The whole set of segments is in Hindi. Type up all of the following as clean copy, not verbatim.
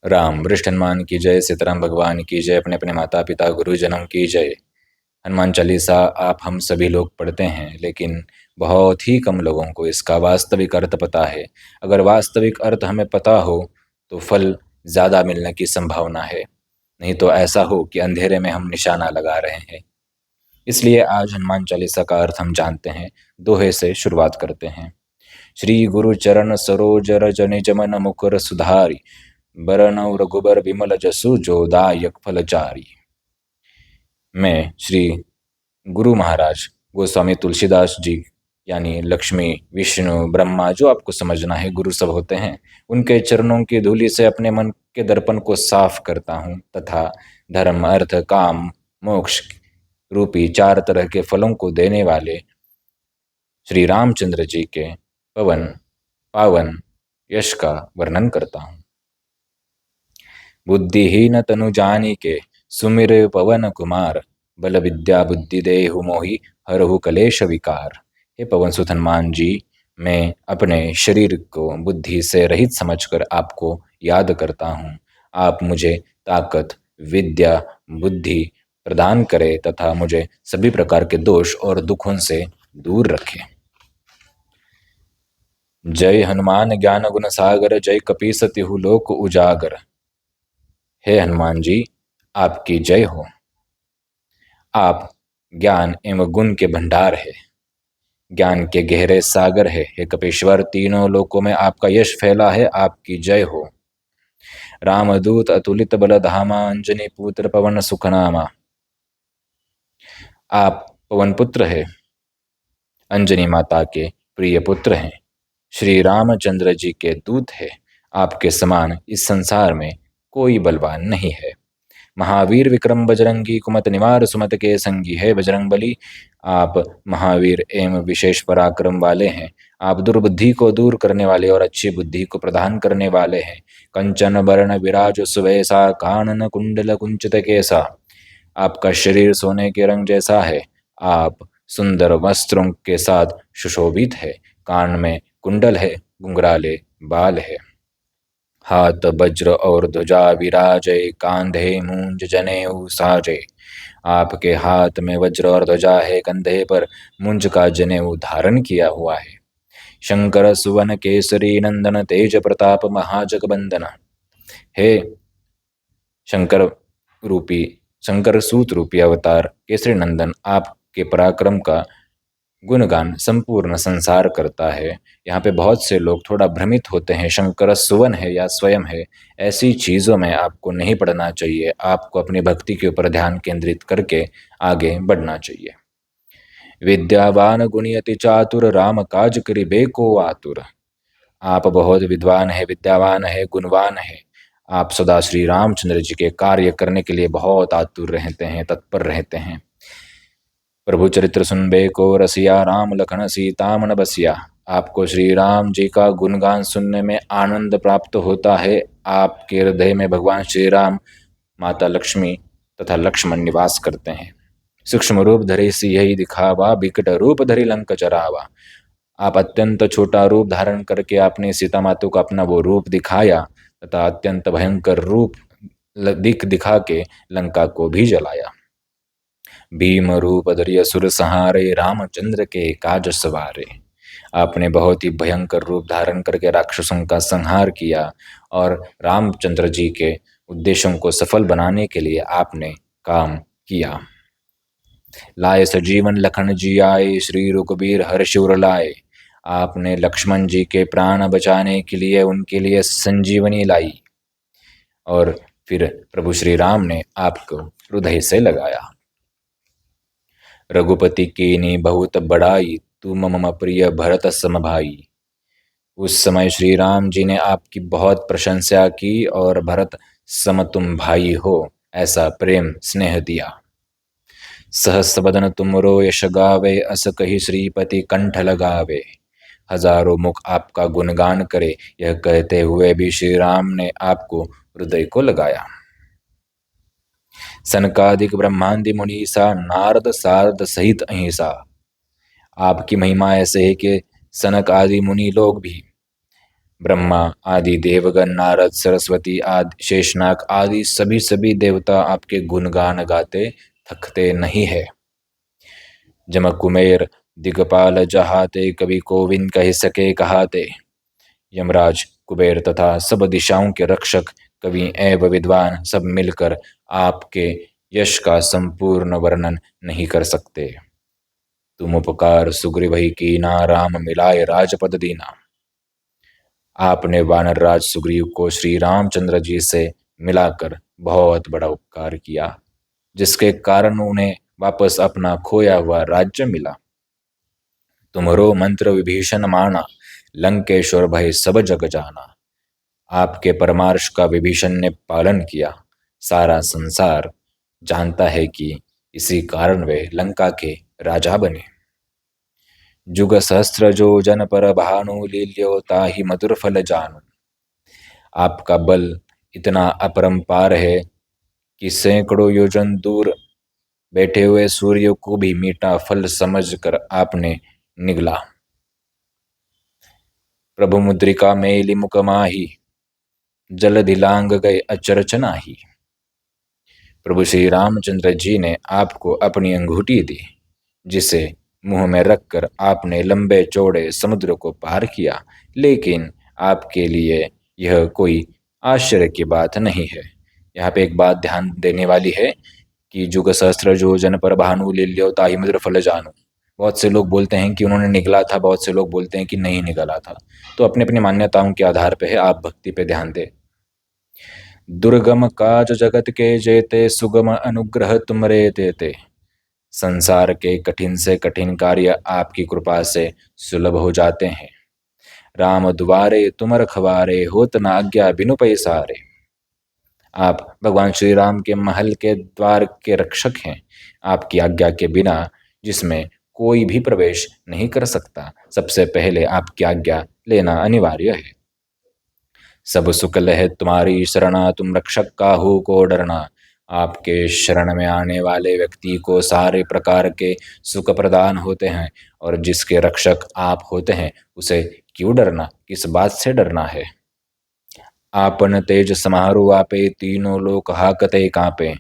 राम वृष्ठ हनुमान की जय, सीताराम भगवान की जय, अपने अपने माता पिता गुरुजनों की जय। हनुमान चालीसा आप हम सभी लोग पढ़ते हैं, लेकिन बहुत ही कम लोगों को इसका वास्तविक अर्थ पता है। अगर वास्तविक अर्थ हमें पता हो तो फल ज़्यादा मिलने की संभावना है, नहीं तो ऐसा हो कि अंधेरे में हम निशाना लगा रहे हैं। इसलिए आज हनुमान चालीसा का अर्थ हम जानते हैं। दोहे से शुरुआत करते हैं। श्री गुरु चरण सरोज रज निज मन मुकुर सुधारी, बरनउँ रघुबर विमल जसु जो दायक फलचारी। मैं श्री गुरु महाराज गोस्वामी तुलसीदास जी यानी लक्ष्मी विष्णु ब्रह्मा, जो आपको समझना है गुरु सब होते हैं, उनके चरणों की धूलि से अपने मन के दर्पण को साफ करता हूँ तथा धर्म अर्थ काम मोक्ष रूपी 4 तरह के फलों को देने वाले श्री रामचंद्र जी के पवन पावन यश का वर्णन करता हूँ। बुद्धिहीन तनु जानिके सुमिर पवन कुमार, बल विद्या बुद्धि देहु मोहि हरहु कलेश विकार। हे पवन सुत हनुमान जी, मैं अपने शरीर को बुद्धि से रहित समझकर आपको याद करता हूँ। आप मुझे ताकत विद्या बुद्धि प्रदान करें तथा मुझे सभी प्रकार के दोष और दुखों से दूर रखें। जय हनुमान ज्ञान गुण सागर, जय कपीस तिहु लोक उजागर। हे हनुमान जी, आपकी जय हो। आप ज्ञान एवं गुण के भंडार है, ज्ञान के गहरे सागर है। हे कपीश्वर, तीनों लोकों में आपका यश फैला है, आपकी जय हो। रामदूत अतुलित बल धामा, अंजनी पुत्र पवन सुखनामा। आप पवन पुत्र है, अंजनी माता के प्रिय पुत्र हैं, श्री रामचंद्र जी के दूत है। आपके समान इस संसार में कोई बलवान नहीं है। महावीर विक्रम बजरंगी, कुमत निवार सुमत के संगी। है बजरंग बली, आप महावीर एवं विशेष पराक्रम वाले हैं। आप दुर्बुद्धि को दूर करने वाले और अच्छी बुद्धि को प्रदान करने वाले हैं। कंचन वर्ण विराज सुवेसा, कानन कुंडल कुंचित केसा। आपका शरीर सोने के रंग जैसा है। आप सुंदर वस्त्रों के साथ सुशोभित है। कान में कुंडल है, घुंघराले बाल है। हाथ वज्र और ध्वजा विराजे, कांधे मूंज जनेऊ साजे। आपके हाथ में वज्र और ध्वजा है, कंधे पर मूंज का जनेऊ धारण किया हुआ है। शंकर सुवन केसरी नंदन, तेज प्रताप महाजगबंदन। हे शंकर सूत रूपी अवतार केसरी नंदन, आपके पराक्रम का गुणगान संपूर्ण संसार करता है। यहाँ पे बहुत से लोग थोड़ा भ्रमित होते हैं, शंकर सुवन है या स्वयं है, ऐसी चीज़ों में आपको नहीं पड़ना चाहिए। आपको अपनी भक्ति के ऊपर ध्यान केंद्रित करके आगे बढ़ना चाहिए। विद्यावान गुणी अति चातुर, राम काज करिबे को आतुर। आप बहुत विद्वान है, विद्यावान है, गुणवान है। आप सदा श्री रामचंद्र जी के कार्य करने के लिए बहुत आतुर रहते हैं, तत्पर रहते हैं। प्रभु चरित्र सुनबे को रसिया, राम लखन सीता मन बसिया। आपको श्री राम जी का गुणगान सुनने में आनंद प्राप्त होता है। आपके हृदय में भगवान श्री राम, माता लक्ष्मी तथा लक्ष्मण निवास करते हैं। सूक्ष्म रूप धरे सियहि दिखावा, बिकट रूप धरि लंक जरावा। आप अत्यंत छोटा रूप धारण करके आपने सीता माता को अपना वो रूप दिखाया तथा अत्यंत भयंकर रूप दिखा के लंका को भी जलाया। भीम रूप धरि असुर संहारे, रामचंद्र के काज सवारे। आपने बहुत ही भयंकर रूप धारण करके राक्षसों का संहार किया और रामचंद्र जी के उद्देश्यों को सफल बनाने के लिए आपने काम किया। लाए सजीवन लखन जी आए, श्री रघुबीर हर्ष उर लाए। आपने लक्ष्मण जी के प्राण बचाने के लिए उनके लिए संजीवनी लाई और फिर प्रभु श्री राम ने आपको हृदय से लगाया। रघुपति कीन्ही बहुत बड़ाई, तुम मम प्रिय भरत सम भाई। उस समय श्री राम जी ने आपकी बहुत प्रशंसा की और भरत सम तुम भाई हो ऐसा प्रेम स्नेह दिया। सहस बदन तुमरो यश गावे, अस कही श्रीपति कंठ लगावे। हजारों मुख आपका गुणगान करे, यह कहते हुए भी श्री राम ने आपको हृदय को लगाया। सनकादिक ब्रह्मांडि मुनीसा, नारद सारद सहित अहिंसा। आपकी महिमा ऐसे है कि सनक आदि मुनि लोग भी ब्रह्मा आदि देवगण, नारद, सरस्वती आदि, शेषनाग आदि सभी देवता आपके गुणगान गाते थकते नहीं है। जमक कुमेर दिगपाल जहाते, कवि कोविंद कह सके कहाते। यमराज, कुबेर तथा सब दिशाओं के रक्षक कवि एवं विद्वान सब मिलकर आपके यश का संपूर्ण वर्णन नहीं कर सकते। तुम उपकार सुग्रीव ही कीना, राम मिलाए राजपद दीना। आपने वानर राज सुग्रीव को श्री रामचंद्र जी से मिलाकर बहुत बड़ा उपकार किया, जिसके कारण उन्हें वापस अपना खोया हुआ राज्य मिला। तुम्हारो मंत्र विभीषण माना, लंकेश्वर भय सब जग जाना। आपके परमार्श का विभीषण ने पालन किया। सारा संसार जानता है कि इसी कारण वे लंका के राजा बने। जुग सहस्त्र जो जन पर भानु, लील्यो ताहि मधुर फल जानु। आपका बल इतना अपरंपार है कि सैकड़ों योजन दूर बैठे हुए सूर्य को भी मीठा फल समझकर आपने निगला। प्रभु मुद्रिका मेली मुख माही, जल दिलांग गए अचरच नाही। प्रभु श्री रामचंद्र जी ने आपको अपनी अंगूठी दी, जिसे मुंह में रखकर आपने लंबे चौड़े समुद्र को पार किया। लेकिन आपके लिए यह कोई आश्चर्य की बात नहीं है। यहाँ पे एक बात ध्यान देने वाली है कि जुग सहस्त्र जो जन पर भानु, लील्यो ताहि मधुर फल जानु। बहुत से लोग बोलते हैं कि उन्होंने निगला था, बहुत से लोग बोलते हैं कि नहीं निगला था। तो अपनी अपनी मान्यताओं के आधार पर है, आप भक्ति पे ध्यान दें। दुर्गम काज जगत के जेते, सुगम अनुग्रह तुमरे देते। संसार के कठिन से कठिन कार्य आपकी कृपा से सुलभ हो जाते हैं। राम द्वारे तुम रखवारे, होत न आज्ञा बिनु पैसारे। आप भगवान श्री राम के महल के द्वार के रक्षक हैं। आपकी आज्ञा के बिना जिसमें कोई भी प्रवेश नहीं कर सकता, सबसे पहले आपकी आज्ञा लेना अनिवार्य है। सब सुख लह तुम्हारी शरणा, तुम रक्षक काहू को डरना। आपके शरण में आने वाले व्यक्ति को सारे प्रकार के सुख प्रदान होते हैं, और जिसके रक्षक आप होते हैं उसे क्यों डरना, किस बात से डरना है। आपन तेज समारो आपे, तीनों लोक हाकते कांपे।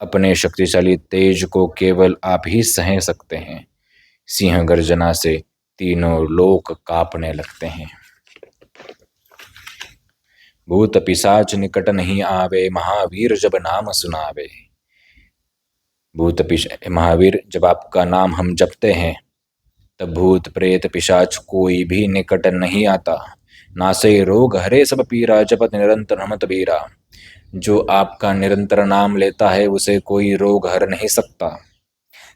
अपने शक्तिशाली तेज को केवल आप ही सह सकते हैं। सिंह गर्जना से तीनों लोक कांपने लगते हैं। भूत पिशाच निकट नहीं आवे, महावीर जब नाम सुनावे। महावीर, जब आपका नाम हम जपते हैं तब भूत प्रेत पिशाच कोई भी निकट नहीं आता। नासे रोग हरे सब पीरा, जपत निरंतर हमत बीरा। जो आपका निरंतर नाम लेता है उसे कोई रोग हर नहीं सकता।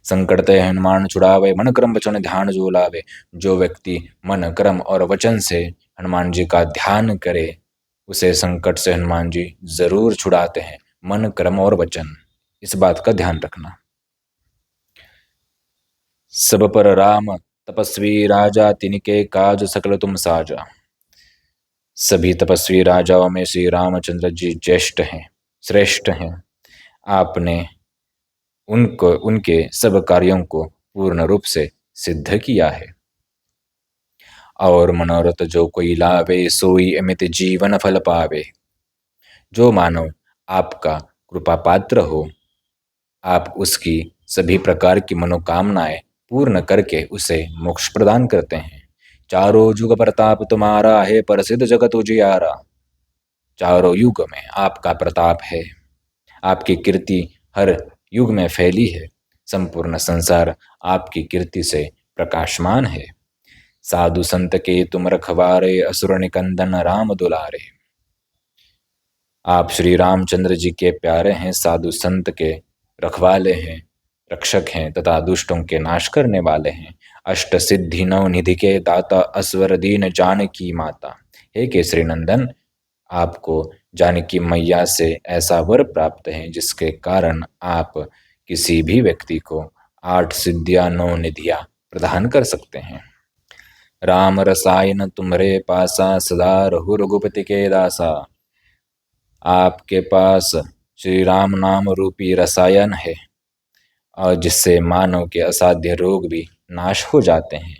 संकट ते हनुमान छुड़ावे, मन क्रम वचन ध्यान जो लावे। जो व्यक्ति मन क्रम और वचन से हनुमान जी का ध्यान करे उसे संकट से हनुमान जी जरूर छुड़ाते हैं। मन क्रम और वचन, इस बात का ध्यान रखना। सब पर राम तपस्वी राजा, तिनके काज सकल तुम साजा। सभी तपस्वी राजाओं में श्री रामचंद्र जी ज्येष्ठ हैं, श्रेष्ठ हैं। आपने उनके सब कार्यों को पूर्ण रूप से सिद्ध किया है। और मनोरथ जो कोई लावे, सोई अमित जीवन फल पावे। जो मानव आपका कृपा पात्र हो, आप उसकी सभी प्रकार की मनोकामनाएं पूर्ण करके उसे मोक्ष प्रदान करते हैं। चारों युग प्रताप तुम्हारा है, प्रसिद्ध जगत उजियारा। चारों युग में आपका प्रताप है, आपकी कीर्ति हर युग में फैली है। संपूर्ण संसार आपकी कीर्ति से प्रकाशमान है। साधु संत के तुम रखवारे, असुर निकंदन राम दुलारे। आप श्री रामचंद्र जी के प्यारे हैं, साधु संत के रखवाले हैं, रक्षक हैं तथा दुष्टों के नाश करने वाले हैं। अष्ट सिद्धि नव निधि के दाता, असवर दीन जानकी माता। हे केसरी नंदन, आपको जानकी मैया से ऐसा वर प्राप्त है जिसके कारण आप किसी भी व्यक्ति को 8 सिद्धियां 9 निधियां प्रदान कर सकते हैं। राम रसायन तुम्हारे पासा, सदा रहु रघुपति के दासा। आपके पास श्री राम नाम रूपी रसायन है, और जिससे मानव के असाध्य रोग भी नाश हो जाते हैं।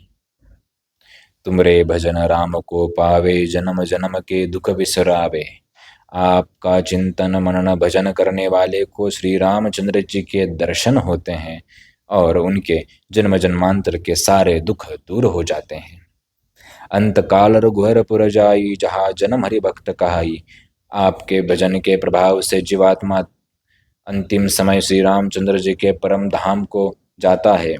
तुमरे भजन राम को पावे, जन्म जन्म के दुख बिसरावे। आपका चिंतन मनन भजन करने वाले को श्री रामचंद्र जी के दर्शन होते हैं और उनके जन्म जन्मांतर के सारे दुख दूर हो जाते हैं। अंत काल रघुवर पुर जाई, जहाँ जन्म हरि भक्त कहाई। आपके भजन के प्रभाव से जीवात्मा अंतिम समय श्री रामचंद्र जी के परम धाम को जाता है।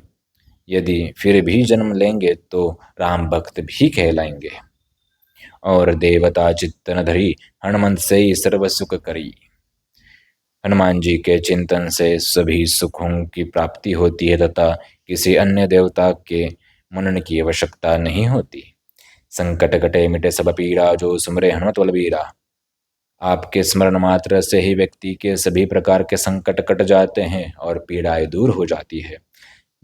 यदि फिर भी जन्म लेंगे तो राम भक्त भी कहलाएंगे। और देवता चित्तन धरी, हनुमंत से ही सर्व सुख करी। हनुमान जी के चिंतन से सभी सुखों की प्राप्ति होती है तथा किसी अन्य देवता के मनन की आवश्यकता नहीं होती। संकट कटे मिटे सब पीड़ा, जो सुमरे हनुमत बलबीरा। आपके स्मरण मात्र से ही व्यक्ति के सभी प्रकार के संकट कट जाते हैं और पीड़ाएं दूर हो जाती है।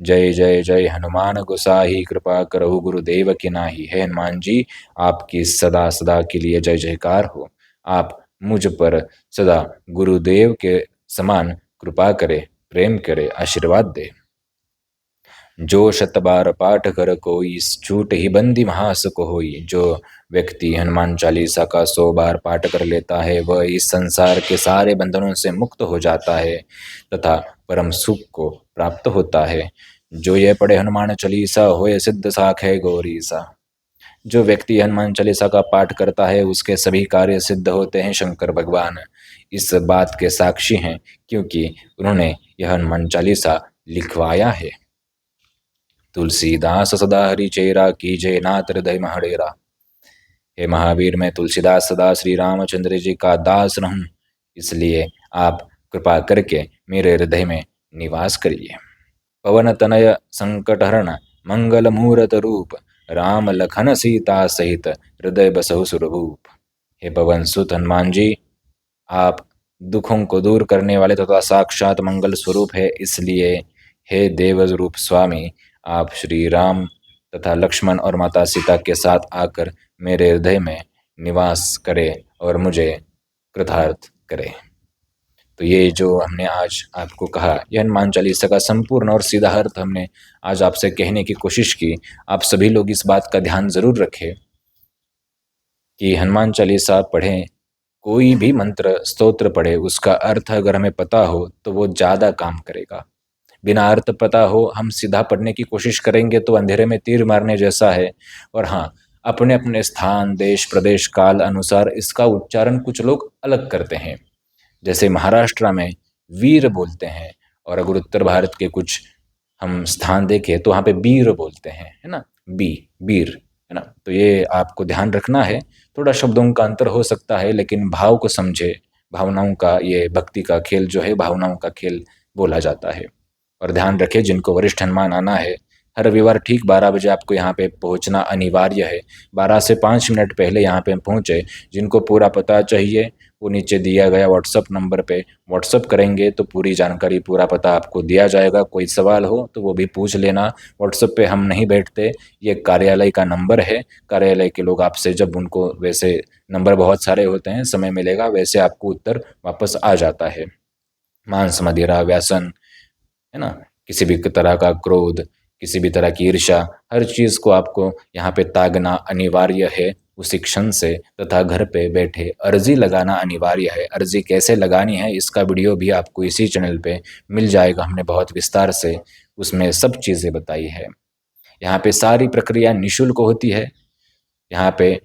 जय जय जय हनुमान गोसाई, कृपा करहु गुरुदेव की नाही। है हनुमान जी, आपकी सदा सदा के लिए जय जयकार हो। आप मुझ पर सदा गुरुदेव के समान कृपा करे, प्रेम करे, आशीर्वाद दे। जो 100 बार पाठ कर कोई, छूट ही बंदी महासुख होई। जो व्यक्ति हनुमान चालीसा का 100 बार पाठ कर लेता है वह इस संसार के सारे बंधनों से मुक्त हो जाता है तथा परम सुख को प्राप्त होता है। जो ये पढ़े हनुमान चालीसा होए सिद्ध साखे गौरीसा। जो व्यक्ति हनुमान चालीसा का पाठ करता है उसके सभी कार्य सिद्ध होते हैं। शंकर भगवान इस बात के साक्षी हैं क्योंकि उन्होंने यह हनुमान चालीसा लिखवाया है। तुलसीदास सदा हरि चेरा, कीजय नाथ हृदय महडेरा। हे महावीर, मैं तुलसीदास सदा श्री रामचंद्र जी का दास रहूं, इसलिए आप कृपा करके मेरे हृदय में निवास करिए। पवन तनय संकट हरण, मंगल मूरत रूप। राम लखन सीता सहित, हृदय बसहु सुरभूप। हे पवन सुत हनुमान जी, आप दुखों को दूर करने वाले तथा साक्षात मंगल स्वरूप है, इसलिए हे देवरूप स्वामी, आप श्री राम तथा लक्ष्मण और माता सीता के साथ आकर मेरे हृदय में निवास करें और मुझे कृतार्थ करें। तो ये जो हमने आज आपको कहा, यह हनुमान चालीसा का संपूर्ण और सीधा अर्थ हमने आज आपसे कहने की कोशिश की। आप सभी लोग इस बात का ध्यान जरूर रखें कि हनुमान चालीसा पढ़ें, कोई भी मंत्र स्तोत्र पढ़े, उसका अर्थ अगर हमें पता हो तो वो ज़्यादा काम करेगा। बिना अर्थ पता हो हम सीधा पढ़ने की कोशिश करेंगे तो अंधेरे में तीर मारने जैसा है। और हाँ, अपने अपने स्थान, देश, प्रदेश, काल अनुसार इसका उच्चारण कुछ लोग अलग करते हैं। जैसे महाराष्ट्र में वीर बोलते हैं और अगर उत्तर भारत के कुछ हम स्थान देखें तो वहाँ पे बीर बोलते हैं, है ना, बीर, है ना। तो ये आपको ध्यान रखना है। थोड़ा शब्दों का अंतर हो सकता है लेकिन भाव को समझे। भावनाओं का, ये भक्ति का खेल जो है, भावनाओं का खेल बोला जाता है। और ध्यान रखें, जिनको वरिष्ठ हनुमान आना है, हर रविवार ठीक 12 बजे आपको यहाँ पे पहुँचना अनिवार्य है। 12 से 5 मिनट पहले यहाँ पे पहुँचे। जिनको पूरा पता चाहिए वो नीचे दिया गया व्हाट्सअप नंबर पे व्हाट्सअप करेंगे तो पूरी जानकारी, पूरा पता आपको दिया जाएगा। कोई सवाल हो तो वो भी पूछ लेना। व्हाट्सअप पे हम नहीं बैठते, ये कार्यालय का नंबर है। कार्यालय के लोग आपसे, जब उनको, वैसे नंबर बहुत सारे होते हैं, समय मिलेगा वैसे आपको उत्तर वापस आ जाता है। मांस, मदिरा, व्यसन, है ना, किसी भी तरह का क्रोध, किसी भी तरह की ईर्ष्या, हर चीज़ को आपको यहाँ पे त्यागना अनिवार्य है उसी क्षण से। तथा घर पे बैठे अर्जी लगाना अनिवार्य है। अर्जी कैसे लगानी है इसका वीडियो भी आपको इसी चैनल पे मिल जाएगा। हमने बहुत विस्तार से उसमें सब चीज़ें बताई है। यहाँ पे सारी प्रक्रिया निःशुल्क होती है। यहाँ पे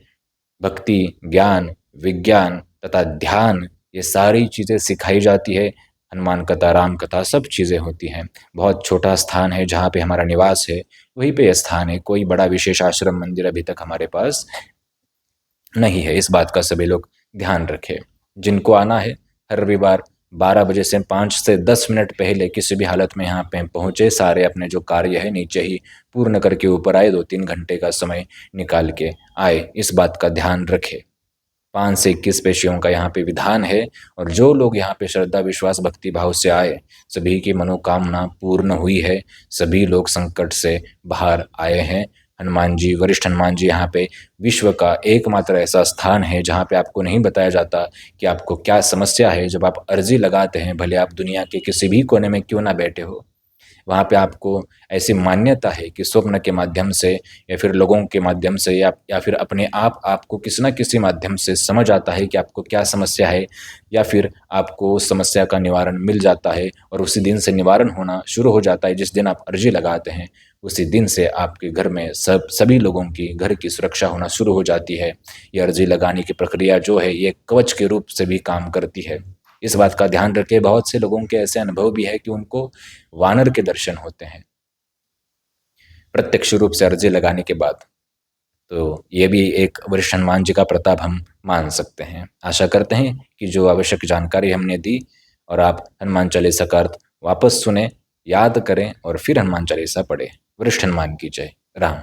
भक्ति, ज्ञान, विज्ञान तथा ध्यान, ये सारी चीज़ें सिखाई जाती है। हनुमान कथा, राम कथा, सब चीज़ें होती हैं। बहुत छोटा स्थान है जहाँ पे हमारा निवास है, वहीं पे स्थान है। कोई बड़ा विशेष आश्रम मंदिर अभी तक हमारे पास नहीं है। इस बात का सभी लोग ध्यान रखें। जिनको आना है, हर रविवार 12 बजे से 5 से 10 मिनट पहले किसी भी हालत में यहाँ पे पहुँचे। सारे अपने जो कार्य है नीचे ही पूर्ण करके ऊपर आए। 2-3 घंटे का समय निकाल के आए, इस बात का ध्यान रखें। 5 से 21 पेशियों का यहाँ पे विधान है। और जो लोग यहाँ पे श्रद्धा, विश्वास, भक्ति भाव से आए, सभी की मनोकामना पूर्ण हुई है। सभी लोग संकट से बाहर आए हैं। हनुमान जी, वरिष्ठ हनुमान जी यहाँ पे विश्व का एकमात्र ऐसा स्थान है जहाँ पे आपको नहीं बताया जाता कि आपको क्या समस्या है। जब आप अर्जी लगाते हैं, भले आप दुनिया के किसी भी कोने में क्यों ना बैठे हो, वहाँ पे आपको ऐसी मान्यता है कि स्वप्न के माध्यम से या फिर लोगों के माध्यम से या फिर अपने आप आपको किसी न किसी माध्यम से समझ आता है कि आपको क्या समस्या है, या फिर आपको उस समस्या का निवारण मिल जाता है और उसी दिन से निवारण होना शुरू हो जाता है। जिस दिन आप अर्जी लगाते हैं उसी दिन से आपके घर में सभी लोगों की घर की सुरक्षा होना शुरू हो जाती है। ये अर्जी लगाने की प्रक्रिया जो है ये कवच के रूप से भी काम करती है। इस बात का ध्यान रखें, बहुत से लोगों के ऐसे अनुभव भी है कि उनको वानर के दर्शन होते हैं प्रत्यक्ष रूप से अर्जी लगाने के बाद। तो ये भी एक वरिष्ठ हनुमान जी का प्रताप हम मान सकते हैं। आशा करते हैं कि जो आवश्यक जानकारी हमने दी और आप हनुमान चालीसा का अर्थ वापस सुने, याद करें और फिर हनुमान चालीसा पढ़ें। वरिष्ठ हनुमान की जय। राम।